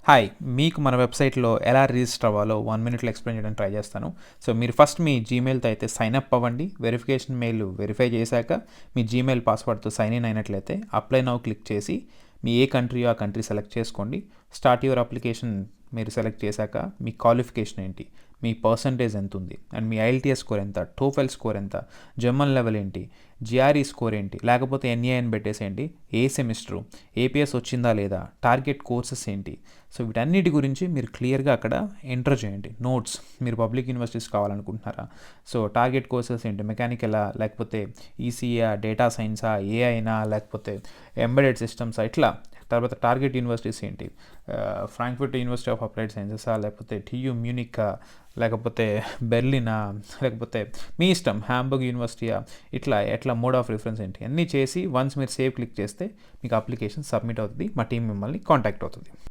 Hi! మీకు మన వెబ్‌సైట్‌లో ఎలా రిజిస్టర్ అవ్వాలో 1 మినిట్‌లో ఎక్స్‌ప్లెయిన్ చేయడానికి ట్రై చేస్తాను. సో, మీరు ఫస్ట్ మీ జీమెయిల్‌తో అయితే సైన్ అప్ అవ్వండి. వెరిఫికేషన్ మెయిల్ వెరిఫై చేశాక మీ జీమెయిల్ పాస్వర్డ్‌తో సైన్ ఇన్ అయినట్లయితే అప్లై నౌ క్లిక్ చేసి మీ ఏ కంట్రీయో ఆ కంట్రీ సెలెక్ట్ చేసుకోండి. స్టార్ట్ యువర్ అప్లికేషన్ మీరు సెలెక్ట్ చేశాక మీ క్వాలిఫికేషన్ ఏంటి? మీ పర్సంటేజ్ ఎంతుంది? అండ్ మీ ఐఎల్టీఎస్ స్కోర్ ఎంత? టోఫెల్ స్కోర్ ఎంత? జర్మన్ లెవెల్ ఏంటి? జిఆర్ఈ స్కోర్ ఏంటి? లేకపోతే ఎన్ఏ అని పెట్టేసేయండి. ఏ సెమిస్టరు? ఏపీఎస్ వచ్చిందా లేదా? టార్గెట్ కోర్సెస్ ఏంటి? సో వీటన్నిటి గురించి మీరు క్లియర్గా అక్కడ ఎంటర్ చేయండి. నోట్స్ మీరు పబ్లిక్ యూనివర్సిటీస్ కావాలనుకుంటున్నారా? సో టార్గెట్ కోర్సెస్ ఏంటి? మెకానికలా, లేకపోతే ఈసీఏ, డేటా సైన్సా, ఏఐనా, లేకపోతే ఎంబెడెడ్ సిస్టమ్సా, ఇట్లా తర్వాత టార్గెట్ యూనివర్సిటీస్ ఏంటి? ఫ్రాంక్ఫర్ట్ యూనివర్సిటీ ఆఫ్ అప్లైడ్ సైన్సెసా, లేకపోతే టియు మ్యూనికా, లేకపోతే బెర్లినా, లేకపోతే మీ ఇష్టం హ్యాంబర్గ్ యూనివర్సిటీయా, ఎట్లా మోడ్ ఆఫ్ రిఫరెన్స్ ఏంటి అన్నీ చేసి వన్స్ మీరు సేవ్ క్లిక్ చేస్తే మీకు అప్లికేషన్ సబ్మిట్ అవుతుంది. మా టీం మిమ్మల్ని కాంటాక్ట్ అవుతుంది.